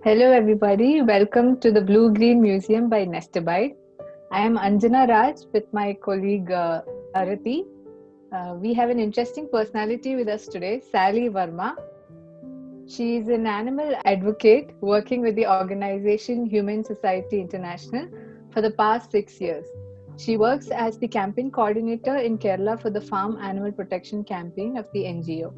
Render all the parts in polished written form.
Hello, everybody. Welcome to the Blue Green Museum by Nestabite. I am Anjana Raj with my colleague Arati. We have an interesting personality with us today, Sally Verma. She is an animal advocate working with the organization Humane Society International for the past 6 years. She works as the campaign coordinator in Kerala for the Farm Animal Protection Campaign of the NGO.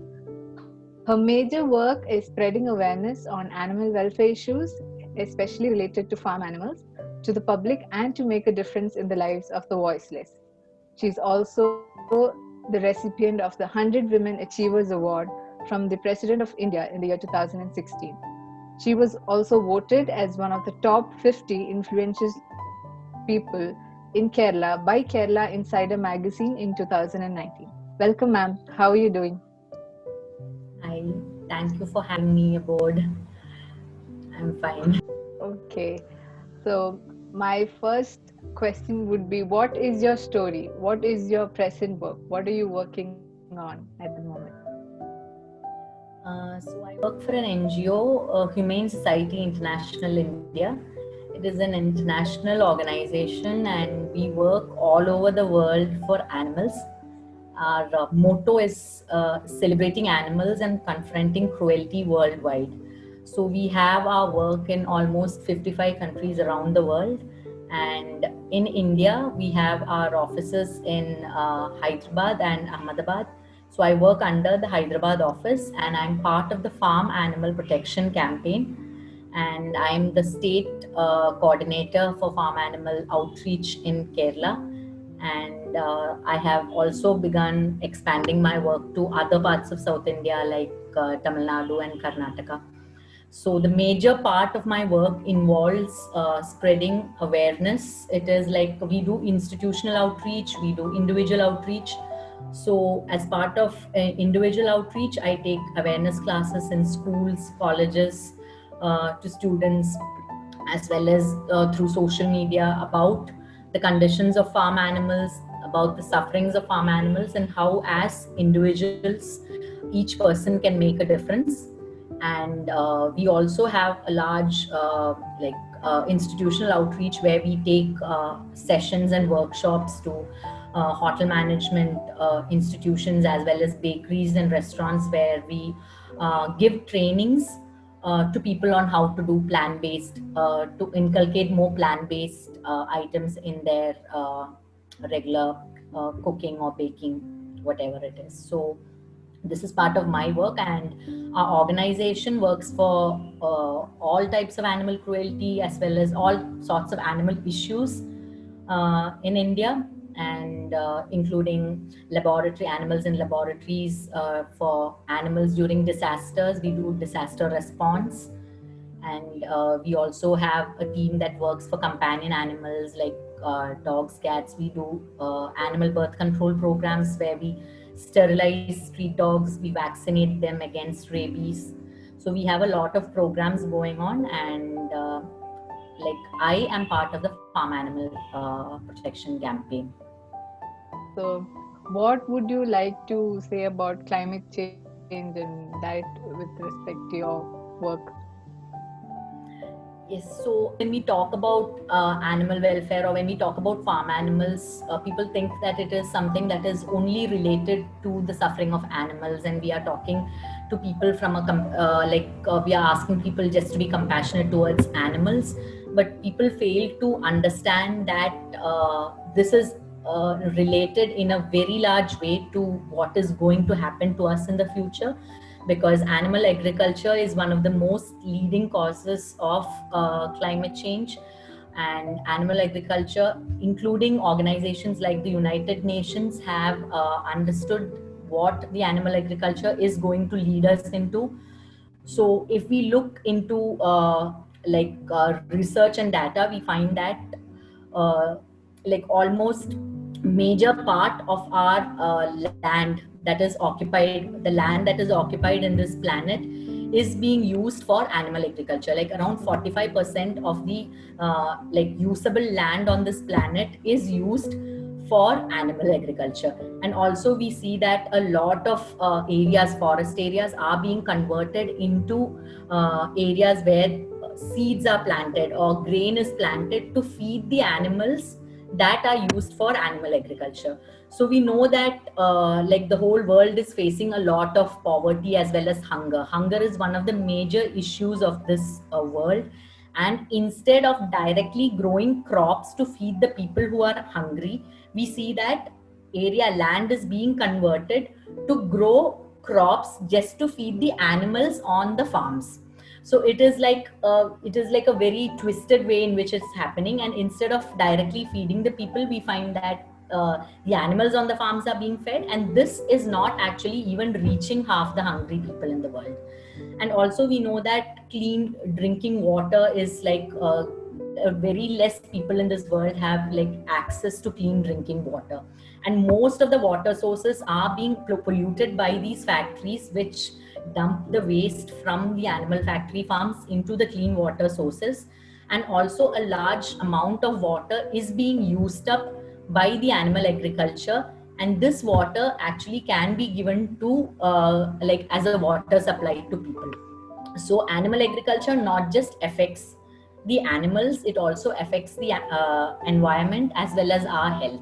Her major work is spreading awareness on animal welfare issues, especially related to farm animals, to the public and to make a difference in the lives of the voiceless. She is also the recipient of the 100 Women Achievers Award from the President of India in the year 2016. She was also voted as one of the top 50 influential people in Kerala by Kerala Insider magazine in 2019. Welcome, ma'am. How are you doing? Hi, thank you for having me aboard. I'm fine. Okay. So, my first question would be, what is your story? What is your present work? What are you working on at the moment? So I work for an NGO, Humane Society International India. It is an international organization and we work all over the world for animals. Our motto is celebrating animals and confronting cruelty worldwide. So we have our work in almost 55 countries around the world. And in India, we have our offices in Hyderabad and Ahmedabad. So I work under the Hyderabad office and I'm part of the Farm Animal Protection Campaign. And I'm the state coordinator for farm animal outreach in Kerala. And I have also begun expanding my work to other parts of South India like Tamil Nadu and Karnataka. So the major part of my work involves spreading awareness. It is like we do institutional outreach, we do individual outreach. So as part of individual outreach, I take awareness classes in schools, colleges, to students, as well as through social media about the conditions of farm animals, about the sufferings of farm animals, and how as individuals each person can make a difference. And we also have a large institutional outreach where we take sessions and workshops to hotel management institutions as well as bakeries and restaurants, where we give trainings to people on how to do plant-based, to inculcate more plant-based items in their regular cooking or baking, whatever it is. So this is part of my work, and our organization works for all types of animal cruelty as well as all sorts of animal issues in India, and including laboratory animals in laboratories, for animals during disasters. We do disaster response, and we also have a team that works for companion animals like dogs, cats. We do animal birth control programs where we sterilize street dogs, we vaccinate them against rabies. So we have a lot of programs going on, and I am part of the farm animal protection campaign. So, what would you like to say about climate change and that with respect to your work? Yes, so when we talk about animal welfare or when we talk about farm animals, people think that it is something that is only related to the suffering of animals, and we are talking to people from we are asking people just to be compassionate towards animals, but people fail to understand that this is related in a very large way to what is going to happen to us in the future, because animal agriculture is one of the most leading causes of climate change. And animal agriculture, including organizations like the United Nations, have understood what the animal agriculture is going to lead us into. So if we look into research and data, we find that almost major part of our land that is occupied, the land that is occupied in this planet, is being used for animal agriculture. Like around 45% of the usable land on this planet is used for animal agriculture. And also we see that a lot of areas, forest areas, are being converted into areas where seeds are planted or grain is planted to feed the animals that are used for animal agriculture. So we know that like the whole world is facing a lot of poverty as well as hunger. Hunger is one of the major issues of this world. And instead of directly growing crops to feed the people who are hungry, we see that land is being converted to grow crops just to feed the animals on the farms. So it is like a very twisted way in which it's happening, and instead of directly feeding the people, we find that the animals on the farms are being fed, and this is not actually even reaching half the hungry people in the world. And also we know that clean drinking water is like very less people in this world have like access to clean drinking water, and most of the water sources are being polluted by these factories which dump the waste from the animal factory farms into the clean water sources. And also a large amount of water is being used up by the animal agriculture, and this water actually can be given to like as a water supply to people. So animal agriculture not just affects the animals, it also affects the environment as well as our health.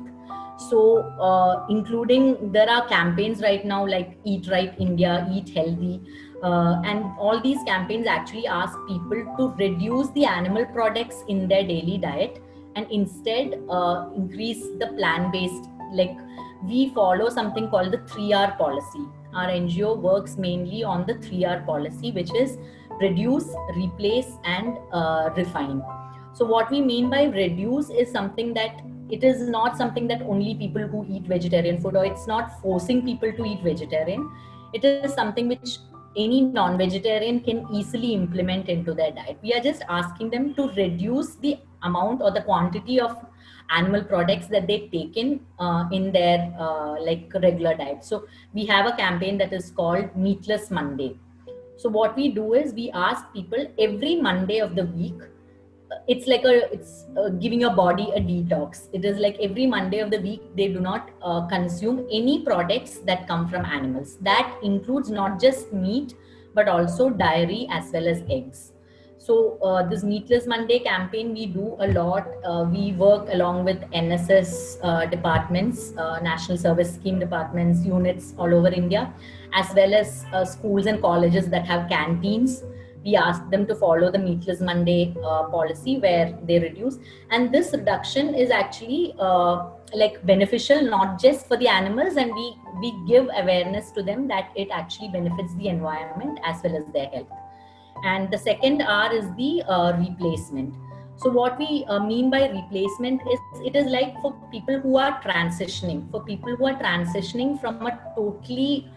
So including, there are campaigns right now like Eat Right India, Eat Healthy, and all these campaigns actually ask people to reduce the animal products in their daily diet and instead increase the plant-based. Like, we follow something called the 3R policy. Our NGO works mainly on the 3R policy, which is reduce, replace, and refine. So what we mean by reduce is something that it is not something that only people who eat vegetarian food, or it's not forcing people to eat vegetarian. It is something which any non-vegetarian can easily implement into their diet. We are just asking them to reduce the amount or the quantity of animal products that they take in their like regular diet. So we have a campaign that is called Meatless Monday. So what we do is we ask people every Monday of the week. It's like giving your body a detox. It is like every Monday of the week they do not consume any products that come from animals. That includes not just meat but also dairy as well as eggs. So this Meatless Monday campaign we do a lot. We work along with NSS departments, National Service Scheme departments, units all over India, as well as schools and colleges that have canteens. We ask them to follow the Meatless Monday policy where they reduce. And this reduction is actually like beneficial not just for the animals, and we give awareness to them that it actually benefits the environment as well as their health. And the second R is the replacement. So what we mean by replacement is, it is like for people who are transitioning, from a totally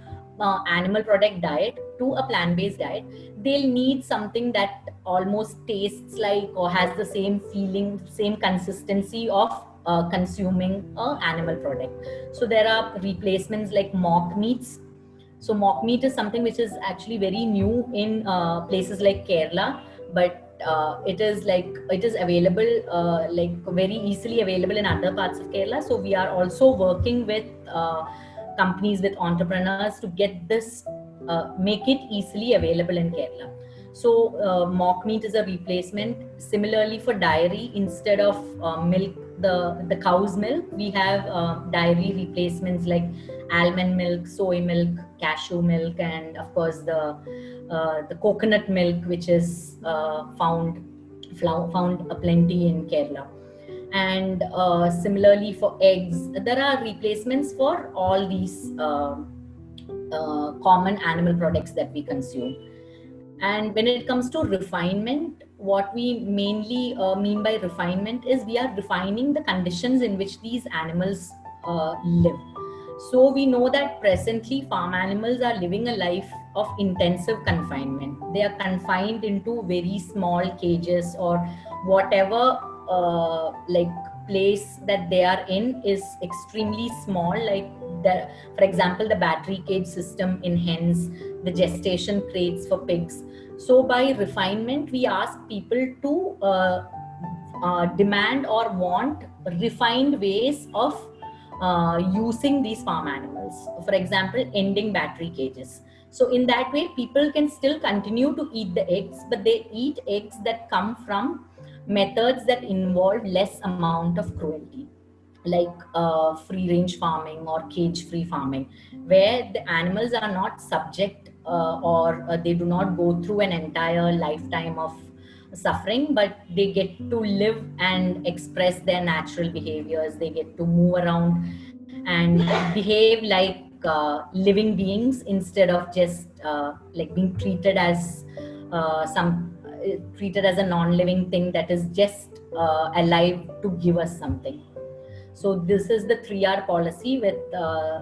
animal product diet to a plant-based diet. They'll need something that almost tastes like or has the same feeling, same consistency of consuming an animal product. So there are replacements like mock meats. So mock meat is something which is actually very new in places like Kerala, but it is available like very easily available in other parts of Kerala. So we are also working with companies, with entrepreneurs to get this, make it easily available in Kerala. So mock meat is a replacement. Similarly for dairy, instead of milk, the cow's milk, we have dairy replacements like almond milk, soy milk, cashew milk, and of course the coconut milk, which is found aplenty in Kerala. And similarly for eggs, there are replacements for all these common animal products that we consume. And when it comes to refinement, what we mainly mean by refinement is we are refining the conditions in which these animals live. So we know that presently farm animals are living a life of intensive confinement. They are confined into very small cages, or whatever like place that they are in is extremely small. Like for example, the battery cage system in hens, the gestation crates for pigs. So by refinement, we ask people to demand or want refined ways of using these farm animals. For example, ending battery cages. So in that way, people can still continue to eat the eggs, but they eat eggs that come from methods that involve less amount of cruelty, like free range farming or cage free farming, where the animals are not subject or they do not go through an entire lifetime of suffering, but they get to live and express their natural behaviors. They get to move around and behave like living beings, instead of just like being treated as some treated as a non-living thing that is just alive to give us something. So this is the 3R policy with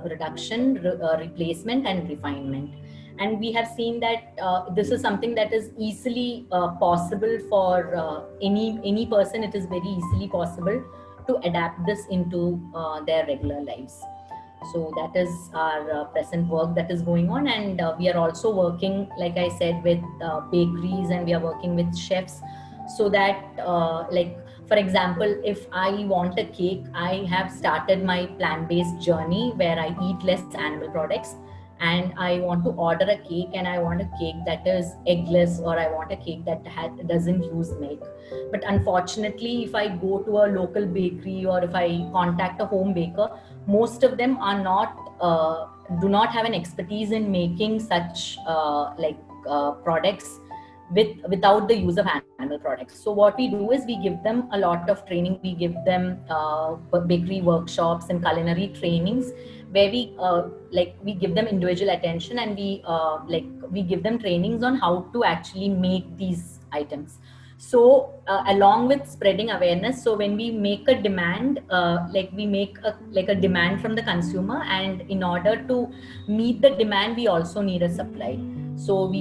reduction, replacement, and refinement. And we have seen that this is something that is easily possible for any person. It is very easily possible to adapt this into their regular lives. So that is our present work that is going on, and we are also working, like I said, with bakeries, and we are working with chefs, so that like, for example, if I want a cake, I have started my plant-based journey where I eat less animal products, and I want to order a cake, and I want a cake that is eggless, or I want a cake that doesn't use milk. But unfortunately, if I go to a local bakery, or if I contact a home baker, most of them are not do not have an expertise in making such products without the use of animal products. So what we do is we give them a lot of training. We give them bakery workshops and culinary trainings, where we give them individual attention, and we give them trainings on how to actually make these items. So along with spreading awareness, so when we make a demand, we make a demand from the consumer, and in order to meet the demand, we also need a supply. So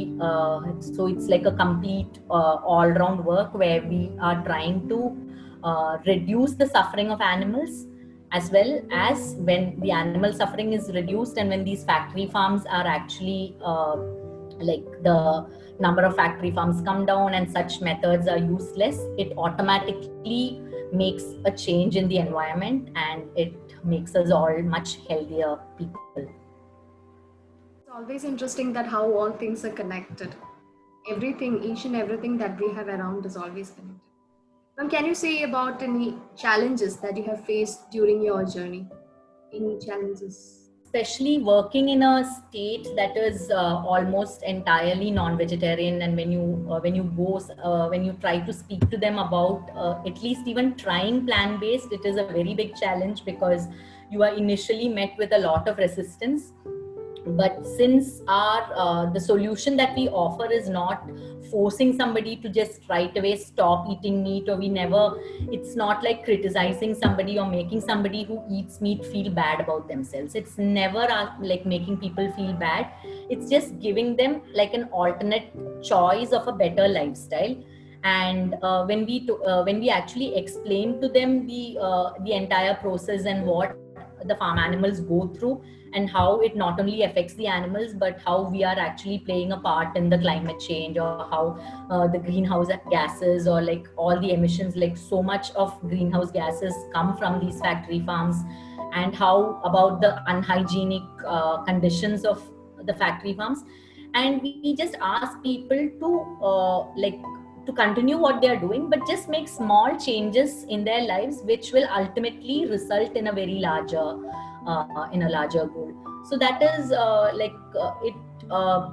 so it's like a complete all-round work, where we are trying to reduce the suffering of animals, as well as when the animal suffering is reduced, and when these factory farms are actually the number of factory farms come down and such methods are useless, it automatically makes a change in the environment, and it makes us all much healthier people. It's always interesting that how all things are connected. Everything, each and everything that we have around is always connected. Ma'am, can you say about any challenges that you have faced during your journey? Any challenges? Especially working in a state that is almost entirely non-vegetarian, and when you try to speak to them about at least even trying plant-based, it is a very big challenge, because you are initially met with a lot of resistance. But since the solution that we offer is not forcing somebody to just right away stop eating meat, or it's not like criticizing somebody or making somebody who eats meat feel bad about themselves. It's never like making people feel bad. It's just giving them like an alternate choice of a better lifestyle. And when we actually explain to them the entire process, and what the farm animals go through, and how it not only affects the animals, but how we are actually playing a part in the climate change, or how the greenhouse gases, or like all the emissions, like so much of greenhouse gases come from these factory farms, and how about the unhygienic conditions of the factory farms. And we just ask people to continue what they are doing, but just make small changes in their lives, which will ultimately result in a very larger goal. So that is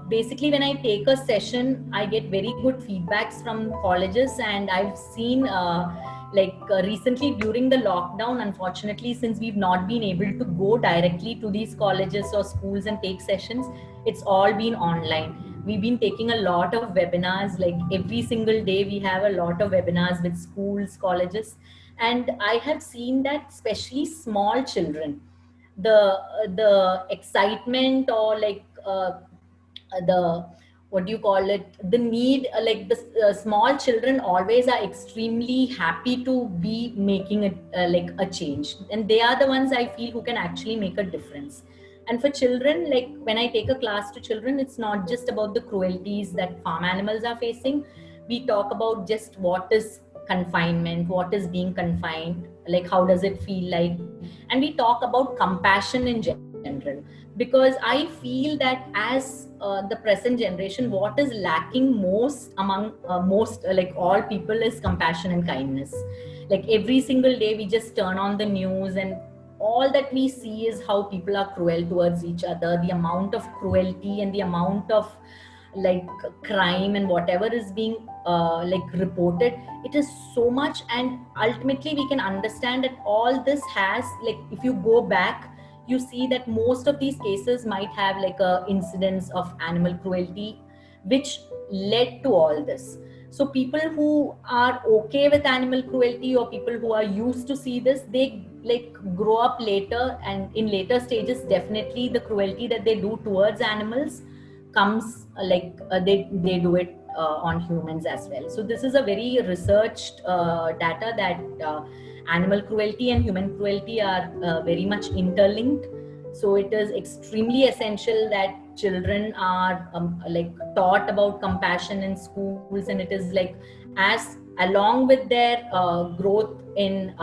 basically, when I take a session, I get very good feedbacks from colleges, and I've seen recently during the lockdown, unfortunately, since we've not been able to go directly to these colleges or schools and take sessions, it's all been online. We've been taking a lot of webinars, like every single day we have a lot of webinars with schools, colleges, and I have seen that especially small children, the excitement, or the what do you call it, the need, the small children always are extremely happy to be making a change, and they are the ones I feel who can actually make a difference. And for children, like when I take a class to children, it's not just about the cruelties that farm animals are facing. We talk about just what is confinement, what is being confined, like how does it feel like, and we talk about compassion in general, because I feel that as the present generation, what is lacking most among most like all people is compassion and kindness. Like every single day we just turn on the news and all that we see is how people are cruel towards each other, the amount of cruelty and the amount of like crime and whatever is being like reported. It is so much, and ultimately we can understand that all this has, like if you go back, you see that most of these cases might have like a incidence of animal cruelty which led to all this. So people who are okay with animal cruelty, or people who are used to see this, they like grow up later, and in later stages definitely the cruelty that they do towards animals comes they do it on humans as well. So this is a very researched data that animal cruelty and human cruelty are very much interlinked. So it is extremely essential that children are like taught about compassion in schools, and it is like as along with their growth in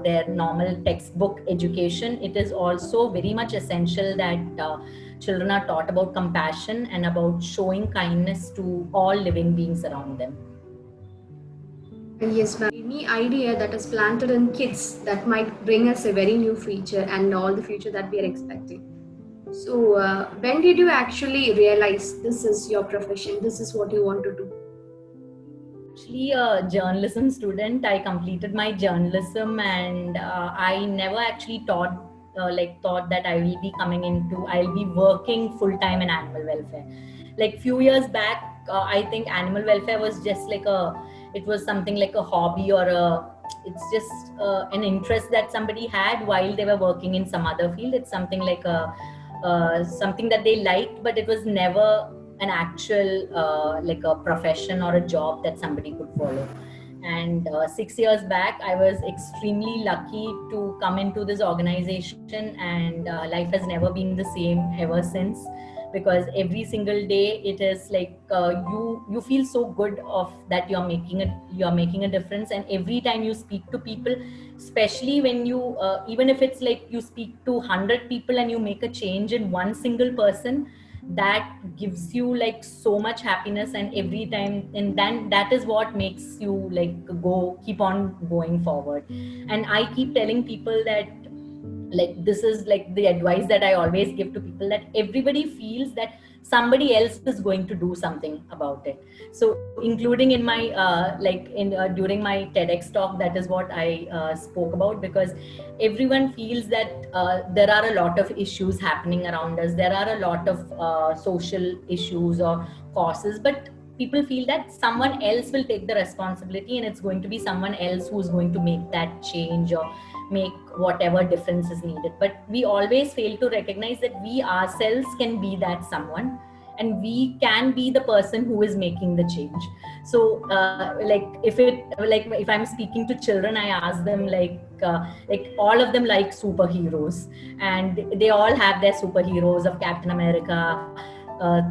their normal textbook education, it is also very much essential that children are taught about compassion and about showing kindness to all living beings around them. Yes, ma'am. Any idea that is planted in kids that might bring us a very new future and all the future that we are expecting. So, when did you actually realize this is your profession? This is what you want to do? Actually, a journalism student. I completed my journalism, and I never actually thought that I'll be working full time in animal welfare. Like few years back, I think animal welfare was just it was something like a hobby, or it's just an interest that somebody had while they were working in some other field. It's something like something that they liked, but it was never an actual like a profession or a job that somebody could follow. And 6 years back, I was extremely lucky to come into this organization, and life has never been the same ever since, because every single day it is like you feel so good of that you're making a difference. And every time you speak to people, especially when you even if it's like you speak to 100 people and you make a change in one single person, that gives you like so much happiness. And every time, and then that is what makes you like keep on going forward. And I keep telling people that, like, this is like the advice that I always give to people, that everybody feels that somebody else is going to do something about it. So including in my during my TEDx talk, that is what I spoke about, because everyone feels that there are a lot of issues happening around us, there are a lot of social issues or causes, but people feel that someone else will take the responsibility, and it's going to be someone else who's going to make that change or make whatever difference is needed. But we always fail to recognize that we ourselves can be that someone, and we can be the person who is making the change. So if I'm speaking to children, I ask them like all of them like superheroes, and they all have their superheroes of Captain America,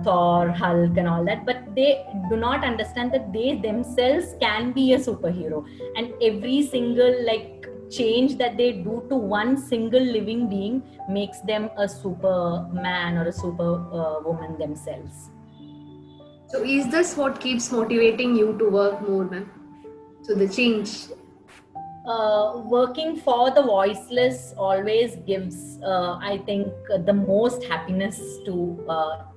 Thor, Hulk, and all that, but they do not understand that they themselves can be a superhero. And every single like change that they do to one single living being makes them a superman or a super woman themselves. So, is this what keeps motivating you to work more, ma'am? So, the change. Working for the voiceless always gives, I think, the most happiness to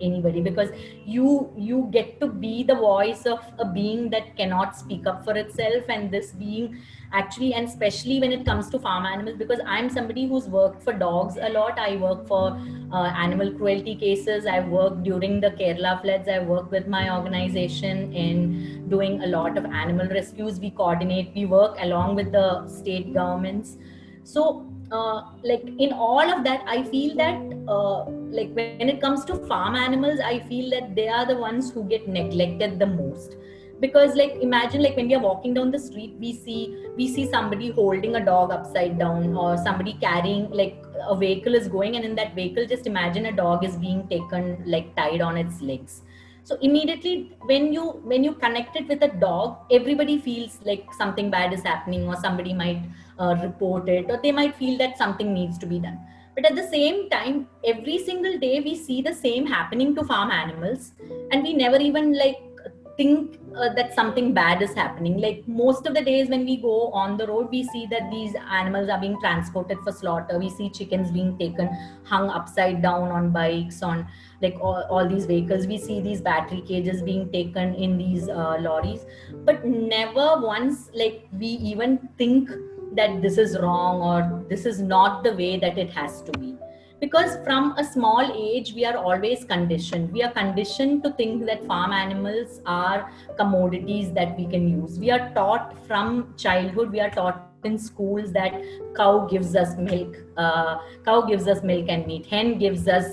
anybody, because you get to be the voice of a being that cannot speak up for itself. And this being actually, and especially when it comes to farm animals, because I'm somebody who's worked for dogs a lot. I work for animal cruelty cases. I've worked during the Kerala floods. I work with my organization in doing a lot of animal rescues. We coordinate, we work along with the state governments. So like in all of that, I feel that like when it comes to farm animals, I feel that they are the ones who get neglected the most. Because like imagine, like when we are walking down the street, we see somebody holding a dog upside down, or somebody carrying, like a vehicle is going, and in that vehicle, just imagine a dog is being taken, like tied on its legs. So immediately when you connect it with a dog, everybody feels like something bad is happening, or somebody might report it, or they might feel that something needs to be done. But at the same time, every single day we see the same happening to farm animals, and we never even like think that something bad is happening. Like most of the days when we go on the road, we see that these animals are being transported for slaughter. We see chickens being taken, hung upside down on bikes, on like all these vehicles. We see these battery cages being taken in these lorries, but never once like we even think that this is wrong or this is not the way that it has to be. Because from a small age we are always conditioned, we are conditioned to think that farm animals are commodities that we can use. We are taught from childhood, we are taught in schools that cow gives us milk, cow gives us milk and meat, hen gives us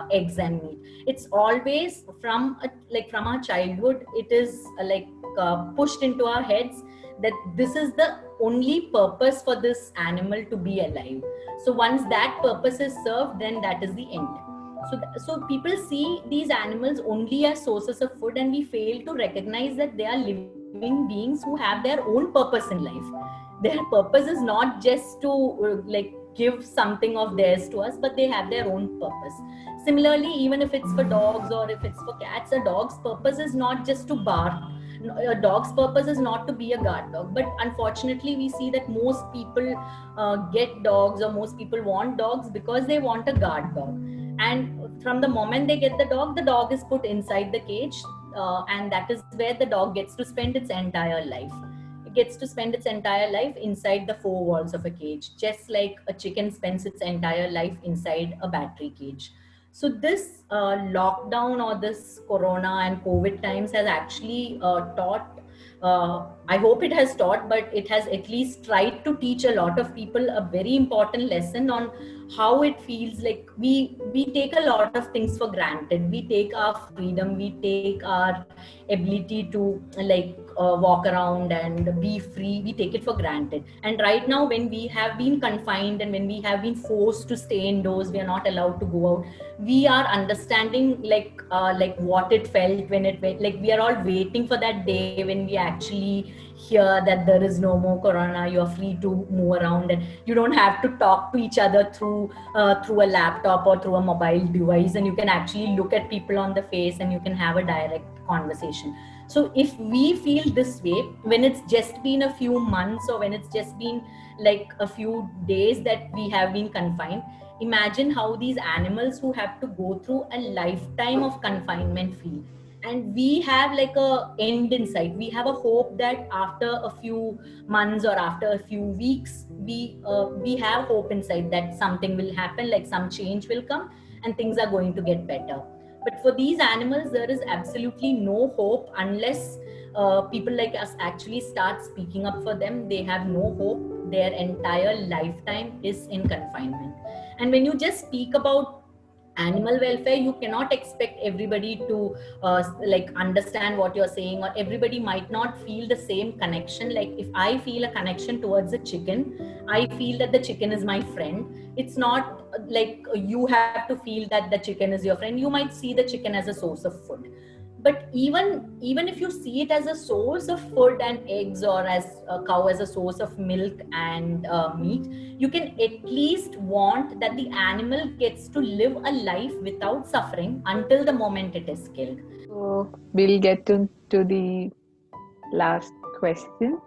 eggs and meat. It's always from from our childhood, it is pushed into our heads that this is the only purpose for this animal to be alive. So once that purpose is served, then that is the end. So people see these animals only as sources of food, and we fail to recognize that they are living beings who have their own purpose in life. Their purpose is not just to give something of theirs to us, but they have their own purpose. Similarly, even if it's for dogs or if it's for cats, a dog's purpose is not just to bark. A dog's purpose is not to be a guard dog, but unfortunately we see that most people get dogs, or most people want dogs because they want a guard dog. And from the moment they get the dog is put inside the cage, and that is where the dog gets to spend its entire life. It gets to spend its entire life inside the four walls of a cage, just like a chicken spends its entire life inside a battery cage. So this lockdown or this corona and COVID times has actually taught, I hope it has taught, but it has at least tried to teach a lot of people a very important lesson on how it feels like we take a lot of things for granted. We take our freedom, we take our ability to walk around and be free, we take it for granted. And right now when we have been confined and when we have been forced to stay indoors, we are not allowed to go out, we are understanding what it felt when it went, like we are all waiting for that day when we actually hear that there is no more corona, you are free to move around and you don't have to talk to each other through a laptop or through a mobile device, and you can actually look at people on the face and you can have a direct conversation. So if we feel this way when it's just been a few months or when it's just been like a few days that we have been confined, imagine how these animals who have to go through a lifetime of confinement feel. And we have like a end in sight, we have a hope that after a few months or after a few weeks we have hope inside that something will happen, like some change will come and things are going to get better. But for these animals there is absolutely no hope unless people like us actually start speaking up for them. They have no hope, their entire lifetime is in confinement. And when you just speak about animal welfare, you cannot expect everybody to understand what you're saying, or everybody might not feel the same connection. Like if I feel a connection towards a chicken, I feel that the chicken is my friend. It's not like you have to feel that the chicken is your friend. You might see the chicken as a source of food, but even if you see it as a source of food and eggs, or as a cow as a source of milk and meat, you can at least want that the animal gets to live a life without suffering until the moment it is killed. So we'll get to the last question.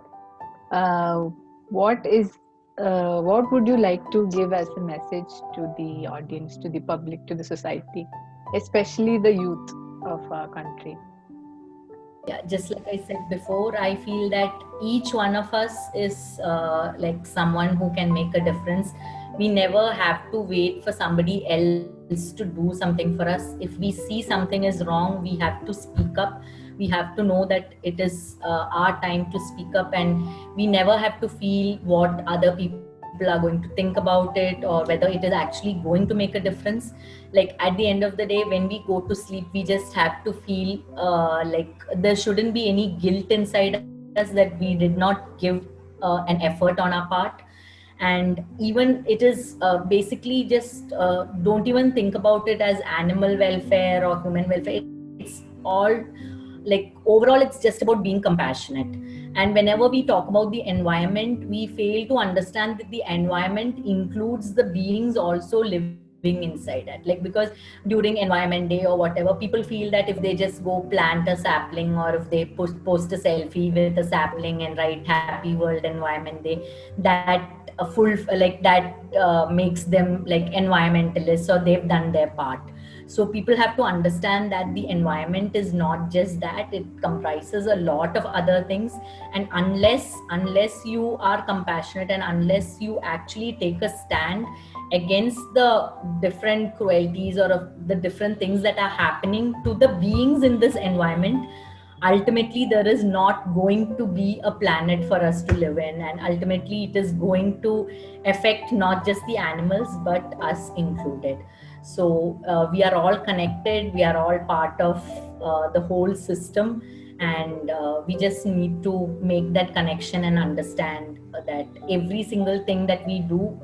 What would you like to give as a message to the audience, to the public, to the society, especially the youth of our country? Yeah, just like I said before, I feel that each one of us is like someone who can make a difference. We never have to wait for somebody else to do something for us. If we see something is wrong, we have to speak up. We have to know that it is our time to speak up, and we never have to feel what other people are going to think about it, or whether it is actually going to make a difference. Like at the end of the day, when we go to sleep, we just have to feel like there shouldn't be any guilt inside us that we did not give an effort on our part. And even it is basically just don't even think about it as animal welfare or human welfare. It's all like overall it's just about being compassionate. And whenever we talk about the environment, we fail to understand that the environment includes the beings also living inside it. Like, because during environment day or whatever, people feel that if they just go plant a sapling, or if they post a selfie with a sapling and write happy world environment day, that makes them like environmentalists, or they've done their part. So people have to understand that the environment is not just that, it comprises a lot of other things. And unless you are compassionate, and unless you actually take a stand against the different cruelties, or of the different things that are happening to the beings in this environment, ultimately there is not going to be a planet for us to live in. And ultimately it is going to affect not just the animals but us included. So we are all connected, we are all part of the whole system, and we just need to make that connection and understand that every single thing that we do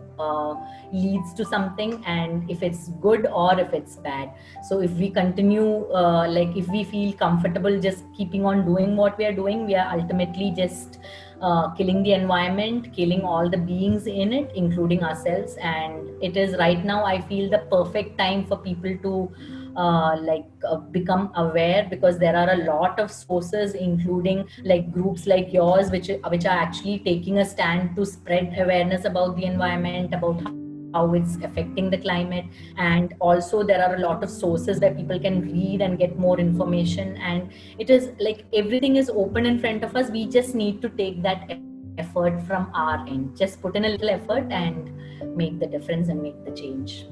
leads to something, and if it's good or if it's bad. So if we continue if we feel comfortable just keeping on doing what we are doing, we are ultimately just killing the environment, killing all the beings in it, including ourselves. And it is right now, I feel, the perfect time for people to become aware, because there are a lot of sources, including like groups like yours, which are actually taking a stand to spread awareness about the environment, about how it's affecting the climate. And also there are a lot of sources where people can read and get more information, and it is like everything is open in front of us. We just need to take that effort from our end, just put in a little effort and make the difference and make the change.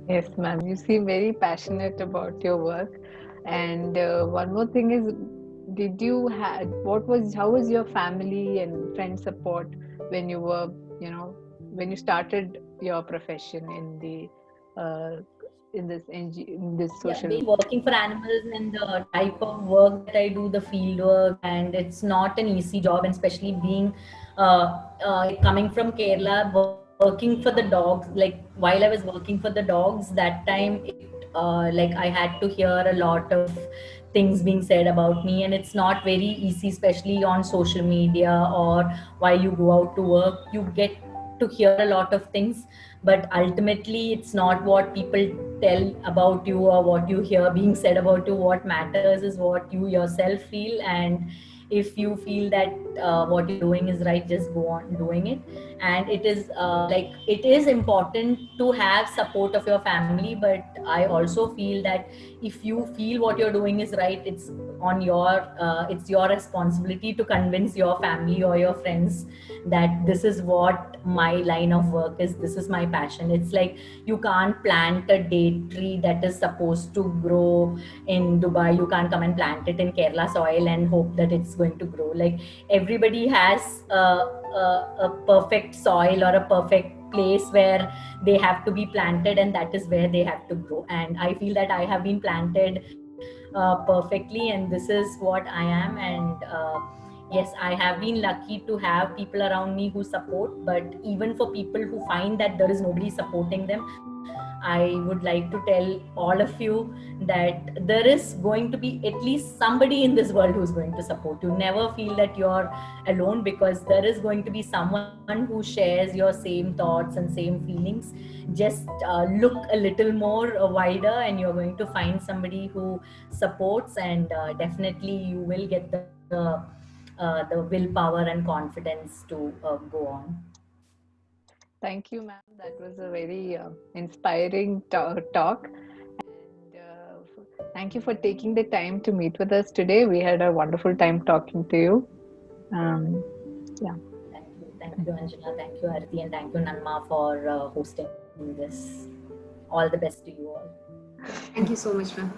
Yes, ma'am. You seem very passionate about your work. And one more thing is, how was your family and friend support when you were, when you started your profession in this Yeah, social? being working for animals and the type of work that I do, the field work, and it's not an easy job, and especially being coming from Kerala, working for the dogs. Like while I was working for the dogs, that time I had to hear a lot of things being said about me, and it's not very easy, especially on social media or while you go out to work. You get to hear a lot of things, but ultimately it's not what people tell about you or what you hear being said about you. What matters is what you yourself feel, and if you feel that what you're doing is right, just go on doing it. And it is it is important to have support of your family, but I also feel that if you feel what you're doing is right, it's your responsibility to convince your family or your friends that this is what my line of work is, this is my passion. It's like you can't plant a date tree that is supposed to grow in Dubai. You can't come and plant it in Kerala soil and hope that it's going to grow. Like everybody has a perfect soil or a perfect place where they have to be planted, and that is where they have to grow. And I feel that I have been planted perfectly, and this is what I am. And yes, I have been lucky to have people around me who support, but even for people who find that there is nobody supporting them, I would like to tell all of you that there is going to be at least somebody in this world who's going to support you. Never feel that you're alone, because there is going to be someone who shares your same thoughts and same feelings. Just look a little more wider, and you're going to find somebody who supports, and definitely you will get the willpower and confidence to go on. Thank you, ma'am. That was a very inspiring talk. And thank you for taking the time to meet with us today. We had a wonderful time talking to you. Um, yeah. Thank you, Anjana. Thank you, Arati, and thank you, Nanma, for hosting this. All the best to you all. Thank you so much, ma'am.